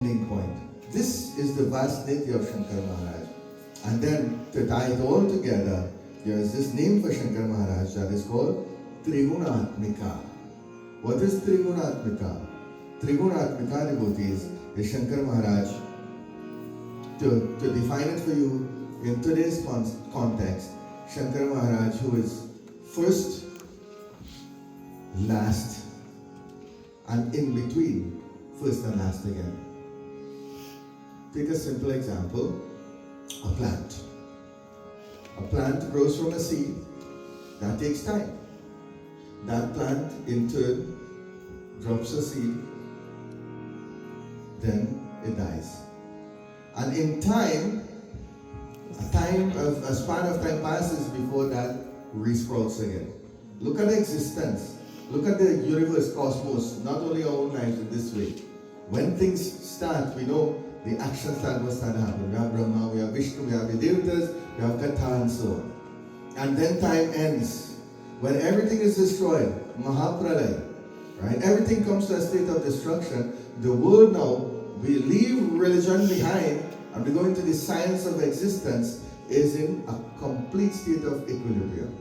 ending point. This is the vast nitya of Shankar Maharaj. And then to tie it all together, there is this name for Shankar Maharaj that is called Trigunatmika. What is Trigunatmika? Trigunatmika, devotees, is Shankar Maharaj. To define it for you in today's context, Shankar Maharaj, who is first, last, and in between first and last again. Take a simple example, a plant. A plant grows from a seed. That takes time. That plant in turn drops a seed, then it dies. And in time, a span of time passes before that resprouts again. Look at existence. Look at the universe, cosmos, not only our own lives in this way. When things start, we know the actions that will start to happen. We have Brahma, we have Vishnu, we have the Devatas, we have Katha and so on. And then time ends. When everything is destroyed, Mahapralaya, right? Everything comes to a state of destruction. The world now, we leave religion behind and we go into the science of existence, is in a complete state of equilibrium.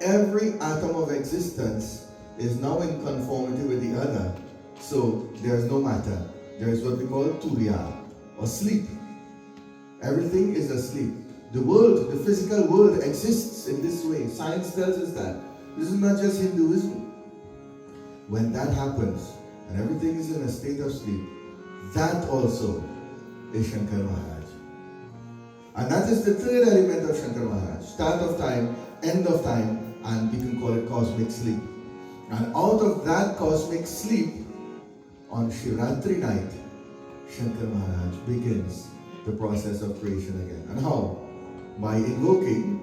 Every atom of existence is now in conformity with the other. So there is no matter. There is what we call turiya, or sleep. Everything is asleep. The world, the physical world exists in this way. Science tells us that. This is not just Hinduism. When that happens, and everything is in a state of sleep, that also is Shankar Maharaj. And that is the third element of Shankar Maharaj. Start of time, end of time, and we can call it cosmic sleep. And out of that cosmic sleep, on Shivratri night, Shankar Maharaj begins the process of creation again. And how? By invoking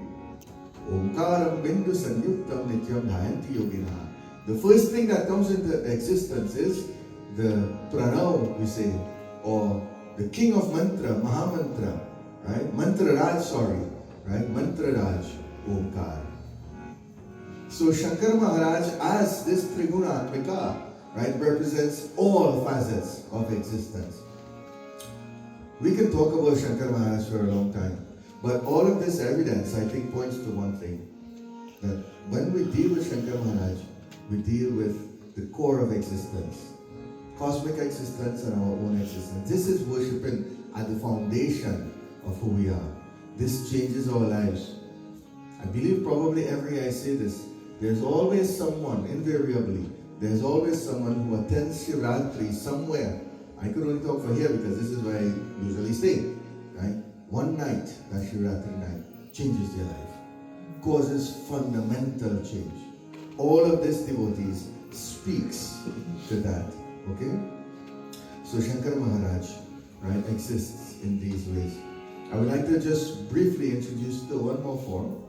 Omkaram Bindu Sanyuktam Nityam Dhayanti Yogina. The first thing that comes into existence is the Pranav, we say, or the king of mantra, Mahamantra, right? Mantra Raj, sorry, right? Mantra Raj, Omkar. So Shankar Maharaj, as this Trigunatmika, right, represents all facets of existence. We can talk about Shankar Maharaj for a long time, but all of this evidence, I think, points to one thing, that when we deal with Shankar Maharaj, we deal with the core of existence, cosmic existence and our own existence. This is worshiping at the foundation of who we are. This changes our lives. I believe probably every year I say this, there's always someone, invariably, there's always someone who attends Shivratri somewhere. I could only talk for here because this is where I usually stay, right? One night, that Shivratri night, changes their life, causes fundamental change. All of this, devotees, speaks to that, okay? So Shankar Maharaj, right, exists in these ways. I would like to just briefly introduce the one more form,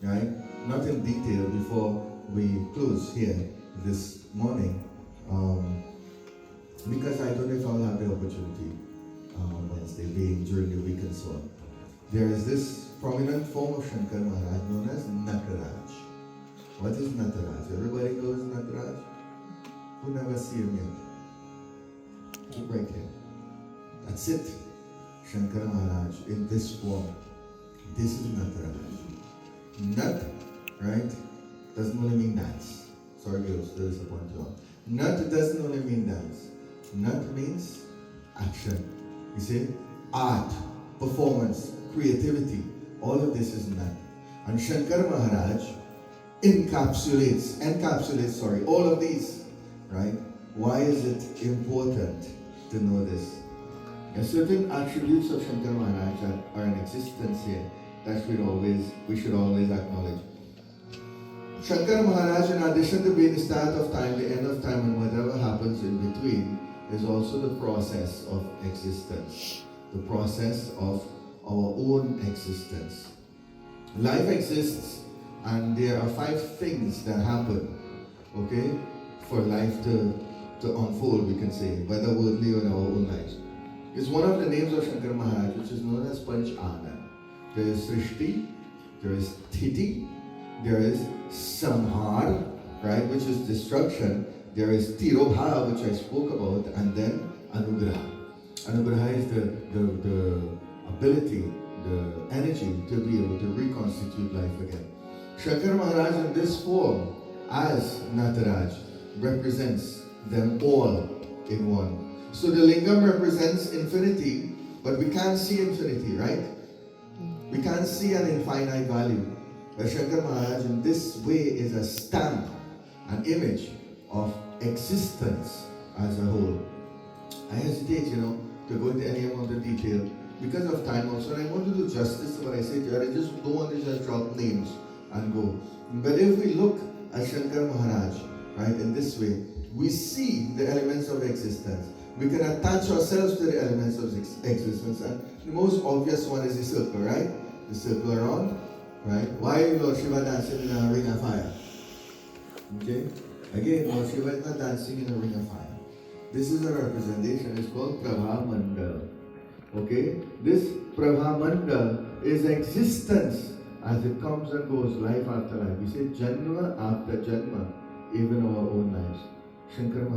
right? Not in detail before we close here this morning, because I don't know if I'll have the opportunity on Wednesday, being during the week and so on. There is this prominent form of Shankar Maharaj known as Nataraj. What is Nataraj? Everybody knows Nataraj? Who never see him yet? Keep right here. That's it. Shankar Maharaj in this form. This is Nataraj. Nat, right, doesn't only mean dance. Sorry girls, to disappoint you all. Nat doesn't only mean dance. Nat means action. You see? Art, performance, creativity. All of this is Nat. And Shankar Maharaj encapsulates all of these. Right? Why is it important to know this? There are certain attributes of Shankar Maharaj that are in existence here that we should always acknowledge. Shankar Maharaj, in addition to being the start of time, the end of time, and whatever happens in between, is also the process of existence, the process of our own existence. Life exists, and there are 5 things that happen, okay, for life to unfold, we can say, whether worldly or in our own lives. It's one of the names of Shankar Maharaj, which is known as Panch Anand. There is Srishti, there is Sthiti, there is Samhar, right, which is destruction. There is Tirobha, which I spoke about, and then Anugraha. Anugraha is the ability, the energy to be able to reconstitute life again. Shankar Maharaj in this form as Nataraj represents them all in one. So the lingam represents infinity, but we can't see infinity, right? We can't see an infinite value. But Shankar Maharaj in this way is a stamp, an image of existence as a whole. I hesitate, to go into any amount of detail because of time also, and I want to do justice to what I say. I just don't want to just drop names and go. But if we look at Shankar Maharaj, right, in this way, we see the elements of existence. We can attach ourselves to the elements of existence, and the most obvious one is the circle, right? The circle around, right? Why Lord Shiva dancing in a ring of fire? Okay? Again, Lord Shiva is not dancing in a ring of fire. This is a representation. It's called Prabha Mandal. Okay? This Prabha Mandal is existence as it comes and goes, life after life. We say Janma after Janma, even our own lives. Shankar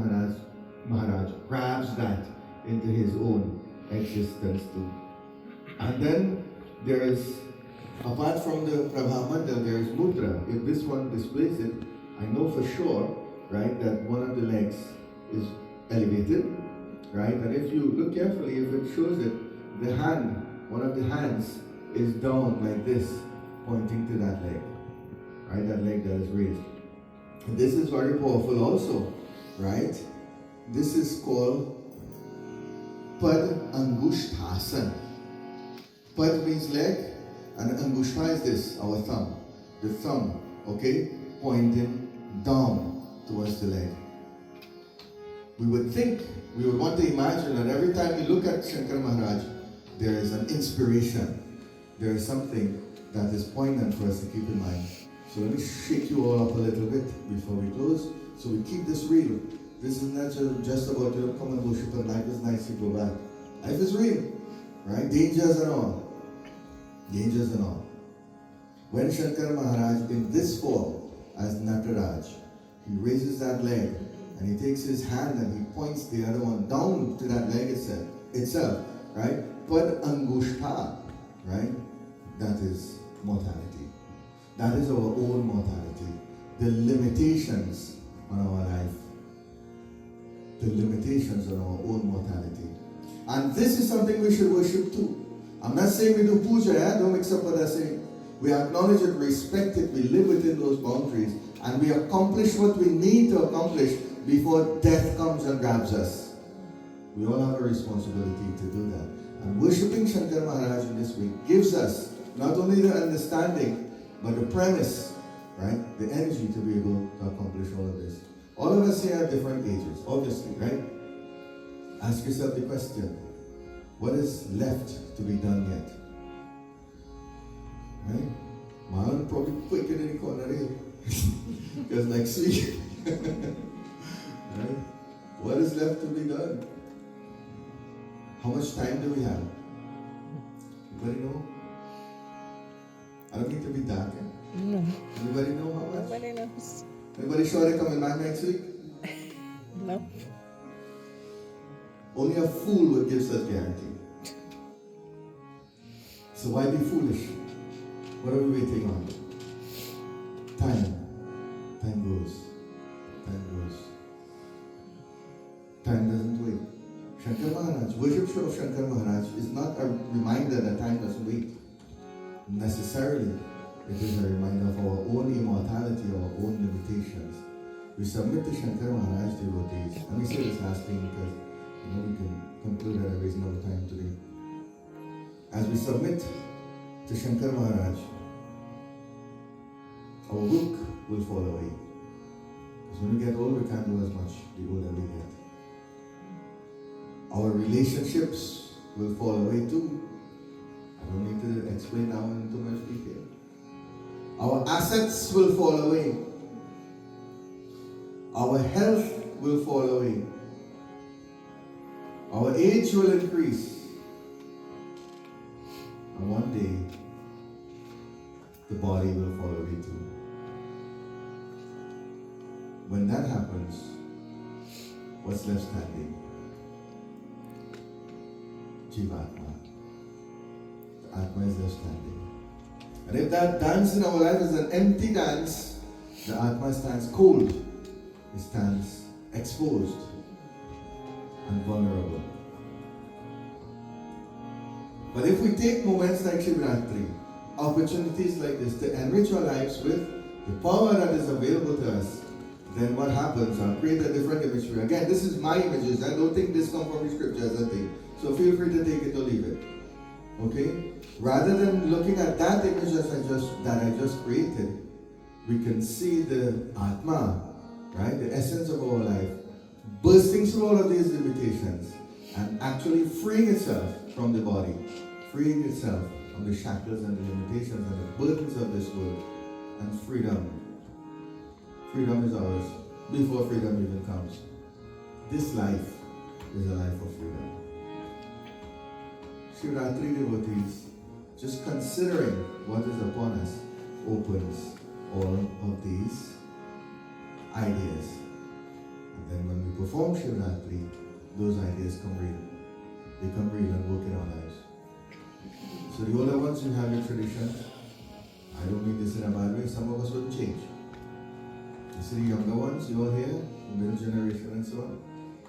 Maharaj grabs that into his own existence too. And then there is, apart from the Prabha Mandal, there is Mudra. If this one displays it, I know for sure, right, that one of the legs is elevated, right? And if you look carefully, if it shows it, the hand, one of the hands is down like this, pointing to that leg, right? That leg that is raised. And this is very powerful also, right? This is called Pad Angushthasana. Pad means leg, and Angushta is this, our thumb. The thumb, okay, pointing down towards the leg. We would want to imagine that every time we look at Shankar Maharaj, there is an inspiration. There is something that is poignant for us to keep in mind. So let me shake you all up a little bit before we close. So we keep this real. This is not just about, come and worship and life is nice, you go back. Life is real, right? Dangers and all. Dangers and all. When Shankar Maharaj, in this form, as Nataraj, he raises that leg, and he takes his hand and he points the other one down to that leg itself, right? Pad Angushta, right? That is mortality. That is our own mortality. The limitations on our life. The limitations on our own mortality. And this is something we should worship too. I'm not saying we do puja, don't mix up what I say. We acknowledge it, respect it, we live within those boundaries, and we accomplish what we need to accomplish before death comes and grabs us. We all have a responsibility to do that. And worshipping Shankar Maharaj in this way gives us not only the understanding, but the premise, right? The energy to be able to accomplish all of this. All of us here at different ages, obviously, right? Ask yourself the question, what is left to be done yet? Right? Mine probably quicker than the corner here. Because next week, right? What is left to be done? How much time do we have? Anybody know? I don't need to be dark. No. Anybody know how much? Nobody knows. Anybody sure they're coming back next week? No. Only a fool would give such guarantee. So why be foolish? What are we waiting on? Time. Time goes. Time goes. Time doesn't wait. Shankar Maharaj, worship of Shankar Maharaj is not a reminder that time doesn't wait. Necessarily, it is a reminder of our own immortality, our own limitations. We submit to Shankar Maharaj devotees. Let me say this last thing because we can conclude at a reasonable time today. As we submit to Shankar Maharaj, our work will fall away. Because when we get old, we can't do as much the older we get. Our relationships will fall away too. I don't need to explain now in too much detail. Our assets will fall away. Our health will fall away. Our age will increase. And one day, the body will fall away too. When that happens, what's left standing? Jivatma. The Atma is there standing. And if that dance in our life is an empty dance, the Atma stands cold. It stands exposed and vulnerable. But if we take moments like Shivratri, opportunities like this to enrich our lives with the power that is available to us, then what happens? I'll create a different imagery. Again, this is my images. I don't think this comes from the scriptures, I think. So feel free to take it or leave it. Okay? Rather than looking at that image that I just created, we can see the Atma, right? The essence of our life, bursting through all of these limitations and actually freeing itself from the body, freeing itself from the shackles and the limitations and the burdens of this world, and freedom. Freedom is ours before freedom even comes. This life is a life of freedom. Shivratri devotees, just considering what is upon us, opens all of these ideas. And then when we perform Shivratri, those ideas come real. They come real and work in our lives. So the older ones, you have your traditions. I don't mean this in a bad way. Some of us wouldn't change. You see the younger ones, you all here, the middle generation and so on.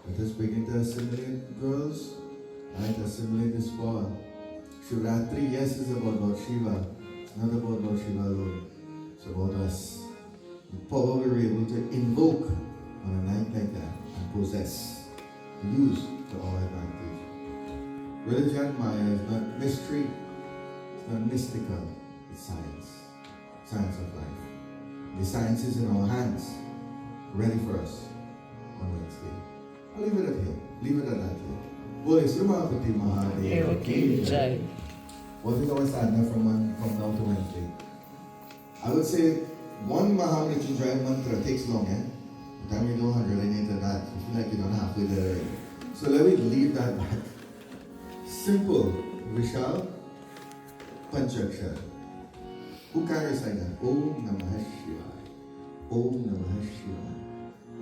Let us begin to assimilate, girls. Right, assimilate this power. Shivratri, yes, is about Lord Shiva. It's not about Lord Shiva alone. It's about us. The power we were able to invoke on a night like that and possess, use to our advantage. Religion, Maya, is not mystery, it's not mystical, it's science. Science of life. The science is in our hands, ready for us on Wednesday. I'll leave it at here. Leave it at that here. Bole Srimapati Mahadev Ki Jai. What is our sadhana from now to Wednesday? I would say one Mahamrityunjaya mantra takes long, eh? By the time you do 100 and into that, you feel like you're not halfway there already. So let me leave that back. Simple. Vishal Panchakshar. Who can recite that? Om Namah Shivaya. Om Namah Shivaya.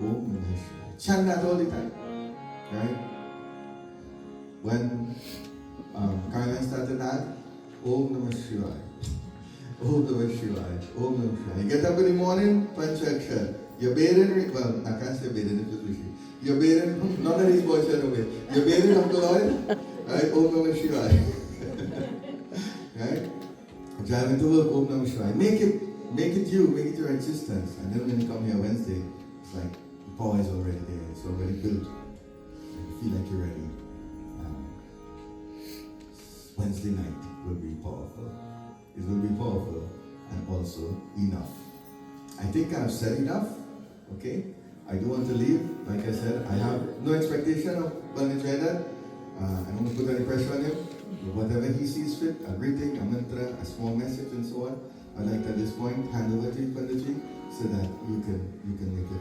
Om Namah Shivaya. Chant that all the time. Right? When Kailan started that, Om Namah Shivaya. Om Namah Shivaya. Om Namah Shivaya. You get up in the morning, Panchakshar. You're bathing, well, I can't say bathing, it's Rishi. You're bathing, none of these boys are away. You're bathing of the Lord, right? Om Namah Shivaya. Right? Driving to work, Om Namah Shivaya. Make it you, make it your existence. And then when you come here Wednesday, it's like the power is already there, it's already built. You feel like you're ready. Wednesday night will be powerful. It will be powerful and also enough. I think I've said enough, okay? I do want to leave. Like I said, I have no expectation of Pandit. I don't want to put any pressure on him. Whatever he sees fit, a greeting, a mantra, a small message and so on, I'd like to at this point hand over to you, Panditji, so that you can make your